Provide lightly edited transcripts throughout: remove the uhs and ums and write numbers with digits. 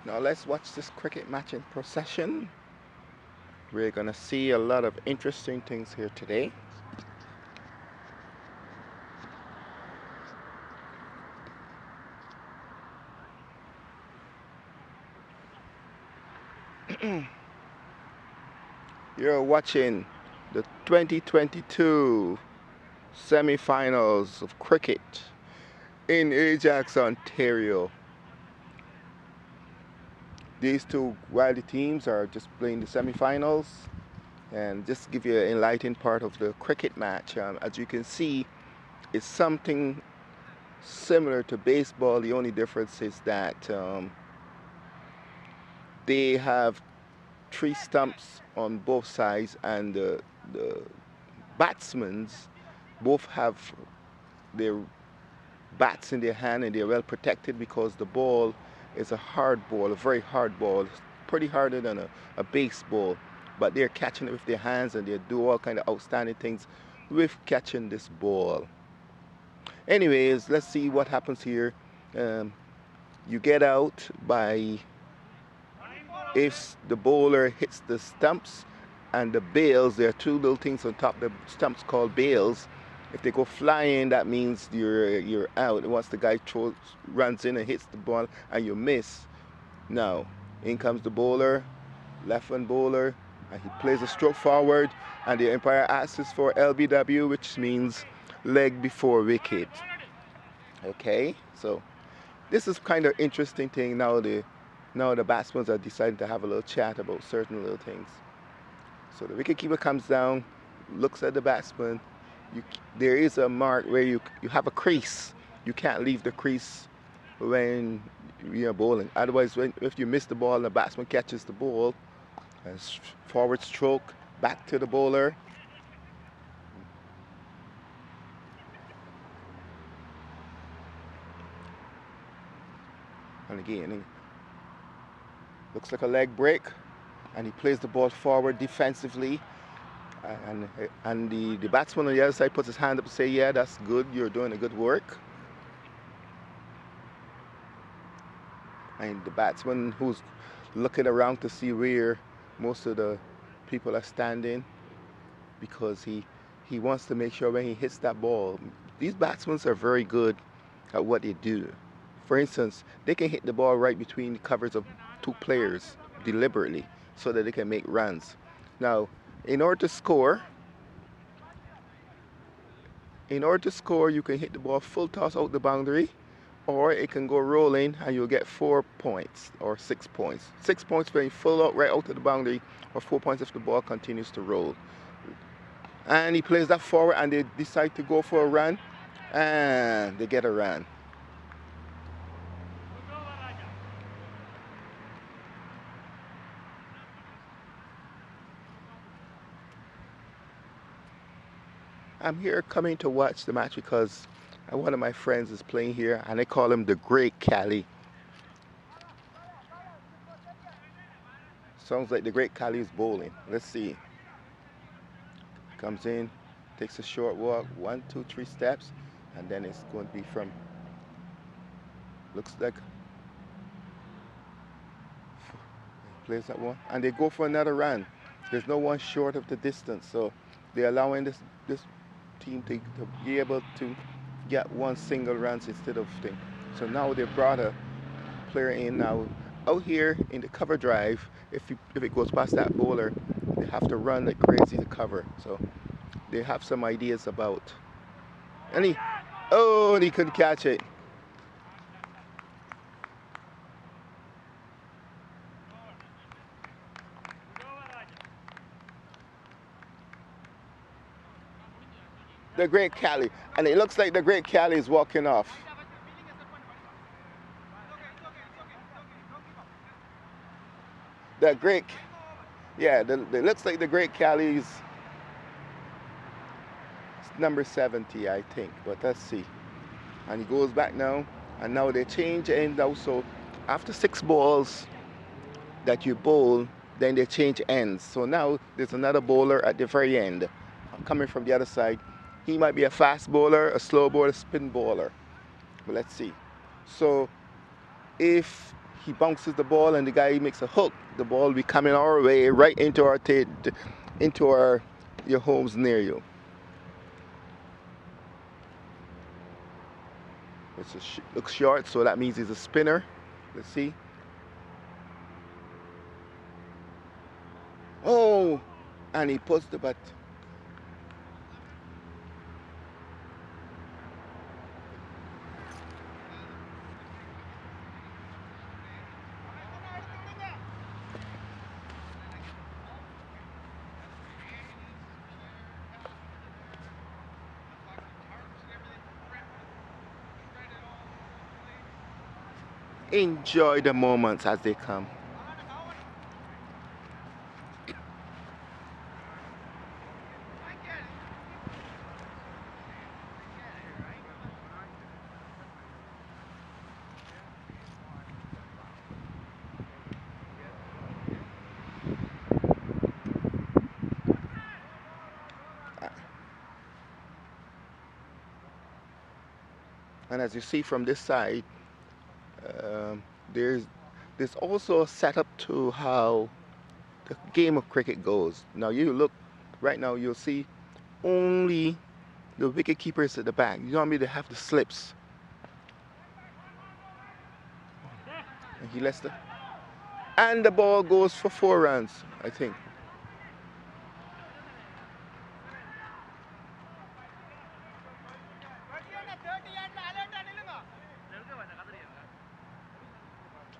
Now let's watch this cricket match in procession. We're gonna see a lot of interesting things here today. You're watching the 2022 semifinals of cricket in Ajax, Ontario. These two Wildy teams are just playing the semifinals, and just to give you an enlightening part of the cricket match, as you can see, it's something similar to baseball. The only difference is that they have three stumps on both sides, and the batsmen both have their bats in their hand, and they're well protected because the ball is a hard ball, a very hard ball, pretty harder than a baseball. But they're catching it with their hands, and they do all kind of outstanding things with catching this ball. Anyways, let's see what happens here. Um, you get out by if the bowler hits the stumps and the bails. There are two little things on top of the stumps called bails. If they go flying, that means you're out. Once the guy runs in and hits the ball and you miss, now in comes the bowler, left-hand bowler, and he plays a stroke forward, and the umpire asks for LBW, which means leg before wicket. Okay, so this is kind of interesting thing. Now the batsmen are deciding to have a little chat about certain little things. So the wicketkeeper comes down, looks at the batsman. There is a mark where you have a crease. You can't leave the crease when you're bowling. Otherwise, if you miss the ball and the batsman catches the ball, forward stroke back to the bowler. And again, looks like a leg break, and he plays the ball forward defensively. And the batsman on the other side puts his hand up and say, yeah, that's good, you're doing a good work. And the batsman who's looking around to see where most of the people are standing, because he wants to make sure when he hits that ball, these batsmen are very good at what they do. For instance, they can hit the ball right between the covers of two players deliberately so that they can make runs. Now, in order to score, you can hit the ball full toss out the boundary, or it can go rolling and you'll get 4 points or 6 points. 6 points when you full out right out to the boundary, or 4 points if the ball continues to roll. And he plays that forward, and they decide to go for a run, and they get a run. I'm here coming to watch the match because one of my friends is playing here, and they call him the Great Cali. Sounds like the Great Cali is bowling. Let's see. Comes in, takes a short walk, 1, 2, 3 steps, and then it's going to be from, looks like, plays that one, and they go for another run. There's no one short of the distance, so they're allowing this team to be able to get one single runs instead of thing. So now they brought a player in now. Out here in the cover drive, if it goes past that bowler, they have to run like crazy to cover. So they have some ideas about. And he couldn't catch it. The Great Cali, and it looks like the Great Cali is walking off. The Great, yeah, it looks like the Great Cali is number 70, I think, but let's see. And he goes back now, and now they change end now. So after 6 balls that you bowl, then they change ends. So now there's another bowler at the very end coming from the other side. He might be a fast bowler, a slow bowler, a spin bowler. But let's see. So if he bounces the ball and the guy makes a hook. The ball will be coming our way, right into our your homes near you. Looks short, so that means he's a spinner. Let's see. Oh, and he puts the bat. Enjoy the moments as they come. And as you see from this side, um, there's also a setup to how the game of cricket goes. Now you look right now, you'll see only the wicket keepers at the back. You want me to have the slips. And he lets and the ball goes for 4 runs, I think.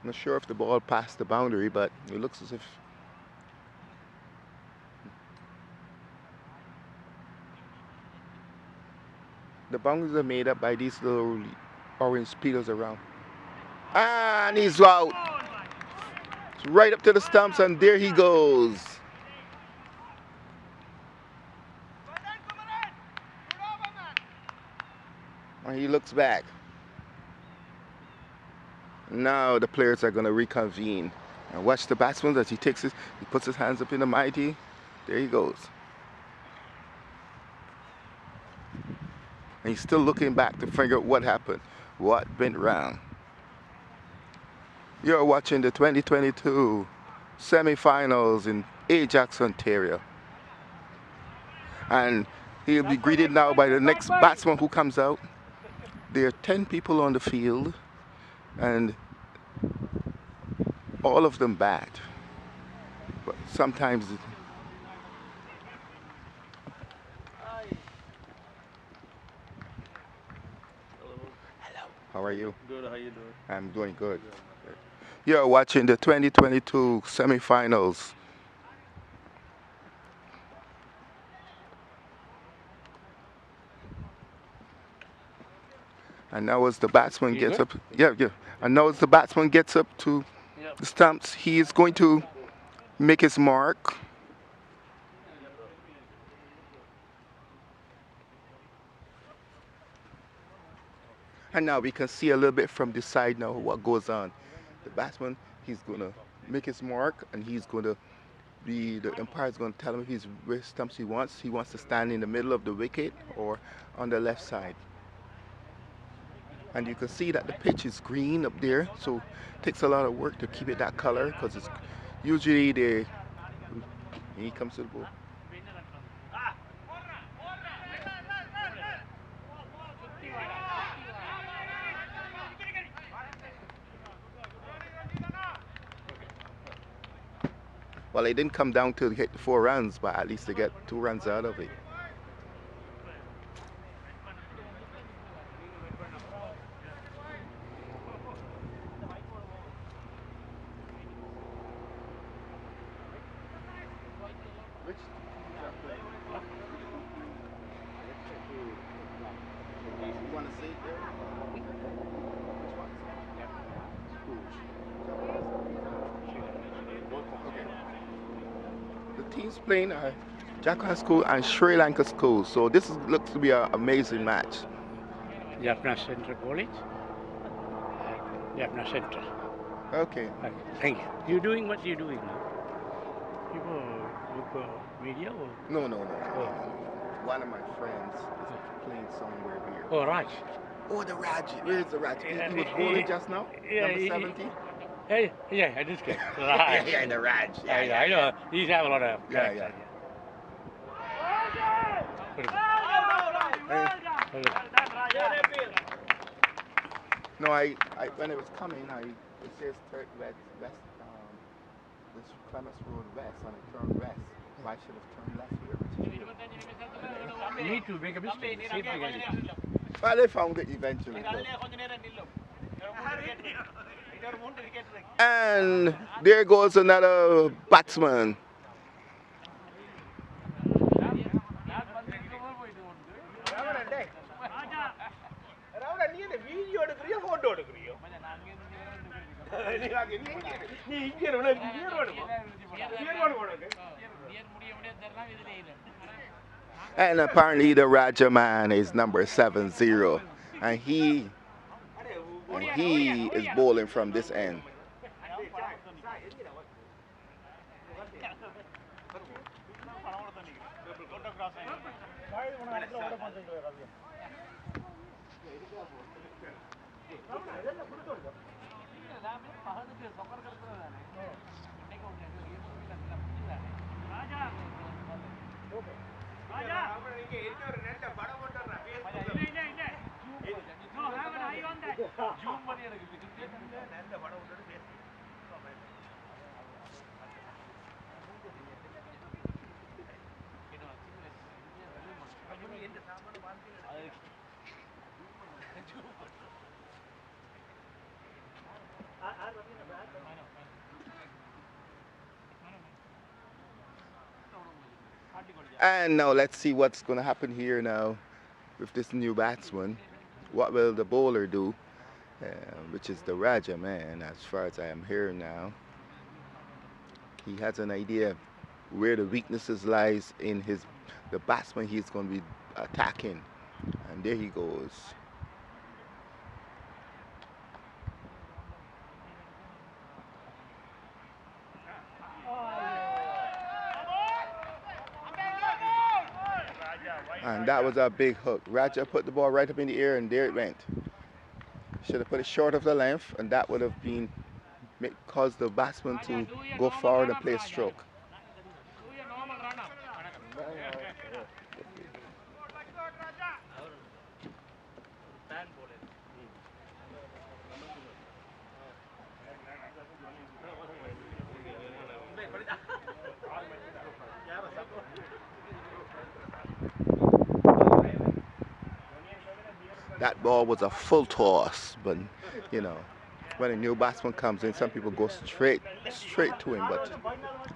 I'm not sure if the ball passed the boundary, but it looks as if the boundaries are made up by these little orange speeders around. And he's out. Right up to the stumps, and there he goes. And he looks back. Now the players are going to reconvene. And watch the batsman as he puts his hands up in the mighty. There he goes. And he's still looking back to figure out what happened, what went wrong. You're watching the 2022 semifinals in Ajax, Ontario. And he'll be greeted now by the next batsman who comes out. There are 10 people on the field, and all of them bat. But sometimes Hello. How are you? Good. How you doing? I'm doing good. You're watching the 2022 semifinals. And now as the batsman gets up, And now as the batsman gets up to the stumps, he is going to make his mark. And now we can see a little bit from this side now what goes on. The batsman, he's going to make his mark, and he's going to the umpire is going to tell him if he's which stumps he wants. He wants to stand in the middle of the wicket or on the left side. And you can see that the pitch is green up there, so it takes a lot of work to keep it that color, because it's usually he comes to the ball. Well, they didn't come down to hit the 4 runs, but at least they get 2 runs out of it. Teams playing Jakarta School and Sri Lanka School, so this looks to be an amazing match. Jaffna Central College. Jaffna Central. Okay. Thank you. You doing what you're doing now? You go look media or? No. One of my friends is playing somewhere here. Oh, Raj. Oh, the Raj. Where is the Raj? He was bowling just now? Yeah, Number 70? Yeah, I just get Yeah, the Raj. Yeah, yeah, I know. yeah. These have a lot of Yeah, tracks. yeah. No, I when it was coming, it says third west, this Clements Road west, and it turned west. So I should have turned left here, which is here. Need to make a mistake. Safety guy. Well, they found it eventually. And there goes another batsman. And apparently the Raja man is number 70. And he is bowling from this end. And now let's see what's going to happen here now with this new batsman. What will the bowler do? Which is the Raja man, as far as I am here now. He has an idea where the weaknesses lies in the batsman he's going to be attacking. And there he goes. And that was a big hook. Raja put the ball right up in the air, and there it went. Should have put it short of the length, and that would have been caused the batsman to go forward and play a stroke. That ball was a full toss, but you know, when a new batsman comes in, some people go straight to him. But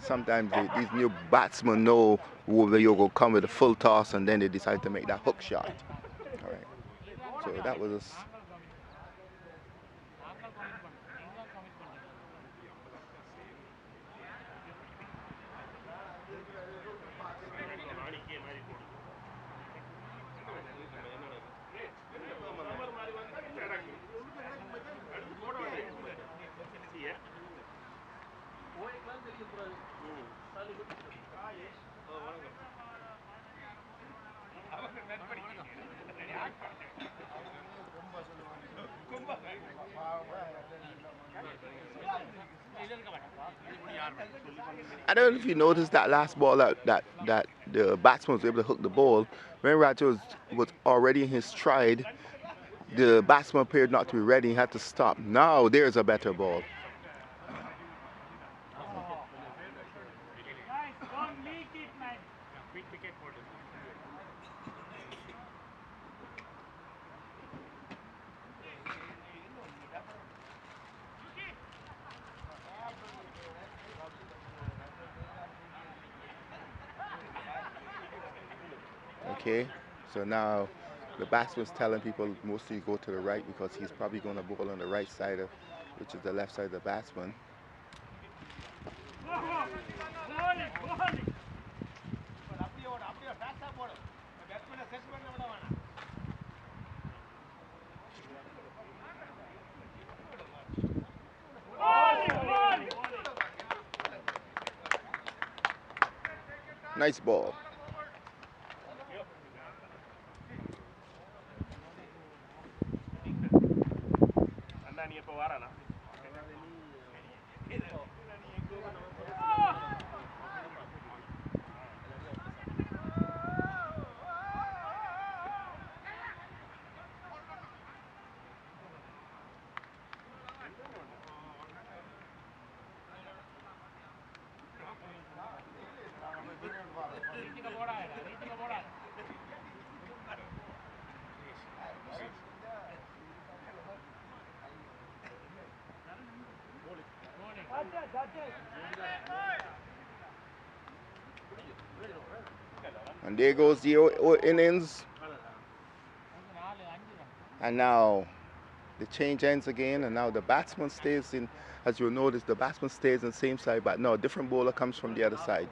sometimes these new batsmen know where you go come with a full toss, and then they decide to make that hook shot. All right. So that was. I don't know if you noticed that last ball that the batsman was able to hook the ball. When Raja was already in his stride, the batsman appeared not to be ready. He had to stop. Now there's a better ball. Okay, so now the batsman's telling people mostly go to the right because he's probably going to bowl on the right side of, which is the left side of the batsman. Nice ball. And there goes the innings. And now the change ends again, and now the batsman stays in. As you'll notice, the batsman stays on the same side, but now a different bowler comes from the other side.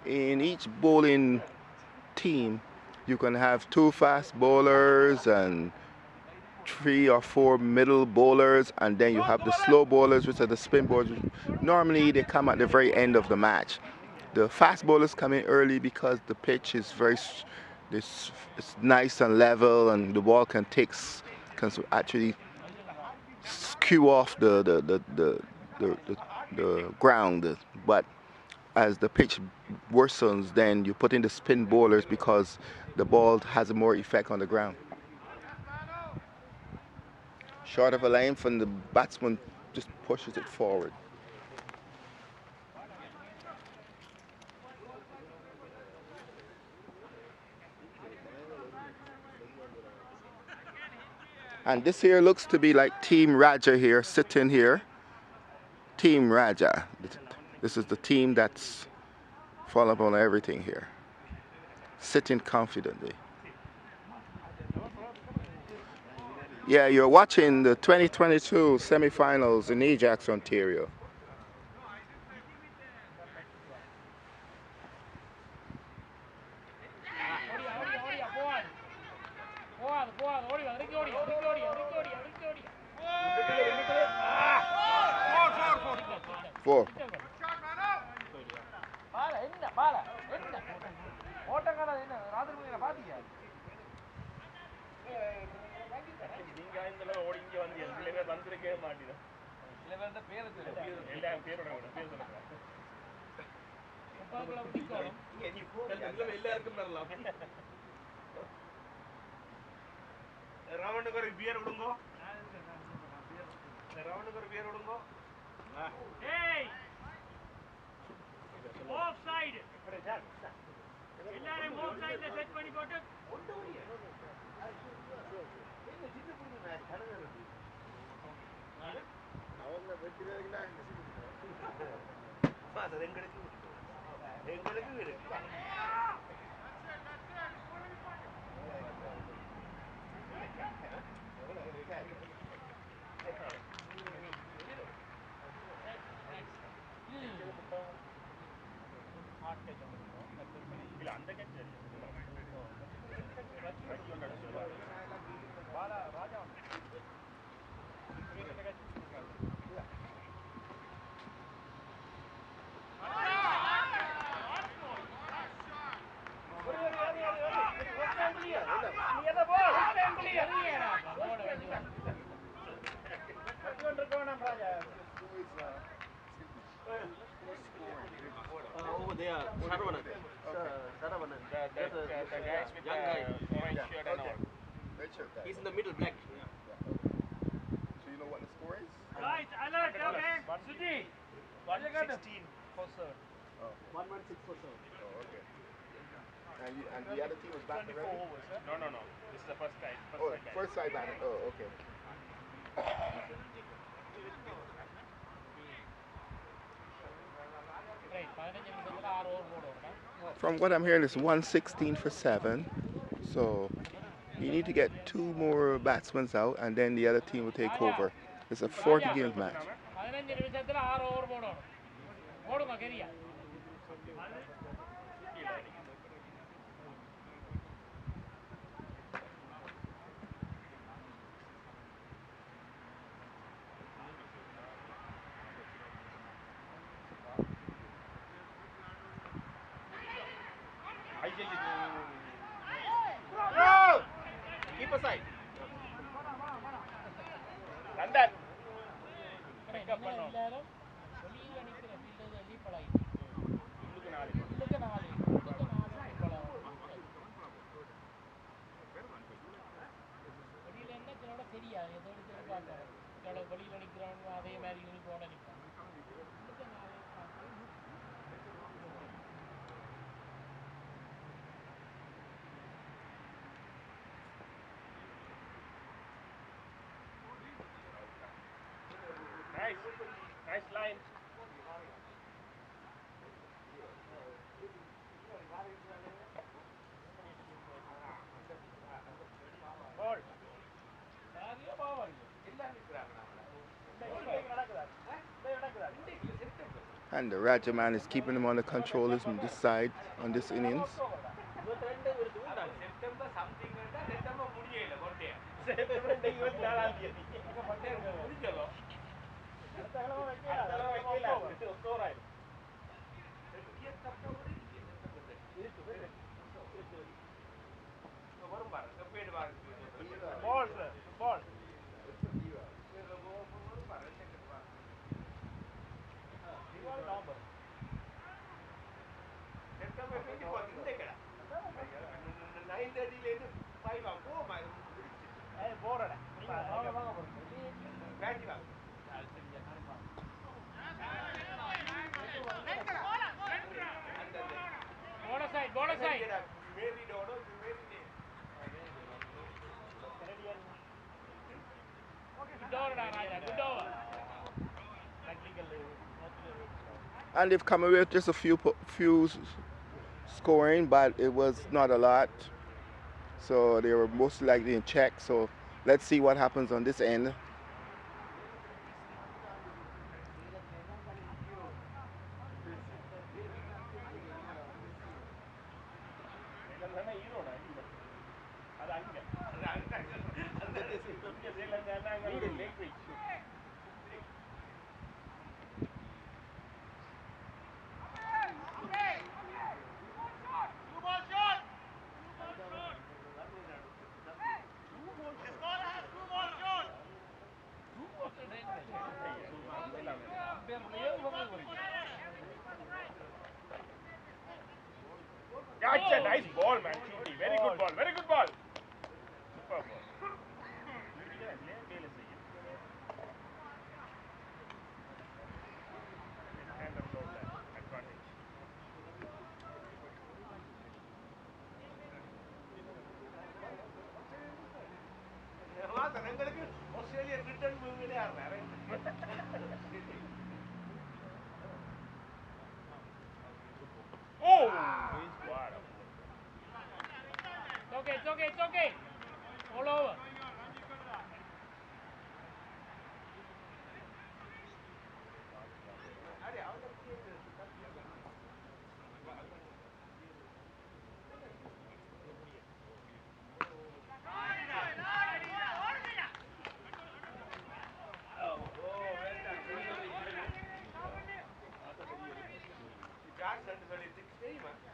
In each bowling team, you can have 2 fast bowlers and 3 or 4 middle bowlers, and then you have the slow bowlers, which are the spin bowlers. Normally, they come at the very end of the match. The fast bowlers come in early because the pitch is it's nice and level, and the ball can actually skew off the ground. But as the pitch worsens, then you put in the spin bowlers because the ball has more effect on the ground. Short of a length, and the batsman just pushes it forward. And this here looks to be like Team Raja here, sitting here. Team Raja. This is the team that's fallen upon everything here. Sitting confidently. Yeah, you're watching the 2022 semifinals in Ajax, Ontario. Four. Hey! Offside! எல்லாரும் offside set பண்ணி போட்டு over there, Saravanan. Saravanan. The guys with the orange shirt and all. He's in the middle, black. So you know what the score is? Guys, alert, okay? Sudhi! 116 for third. Oh. 116 for third. Oh, okay. And the other team was back 24 already? overs, huh? No. This is the first side. First side batter. Oh, okay. From what I'm hearing, it's 116 for 7. So you need to get 2 more batsmen out, and then the other team will take over. It's a 40 games match. Keep aside. London. Nice line. Ball. And the Rajaman is keeping him under control on this side, on this innings. Ball, sir. Ball. Border side. Good over, Raja. Good over. And they've come away with just a few scoring, but it was not a lot. So they were most likely in check. So let's see what happens on this end. Yeah, it's a nice ball, man. Shooty. Very good ball. Very good ball. Super ball. And the floor advantage. Australian return oh! It's okay. All over.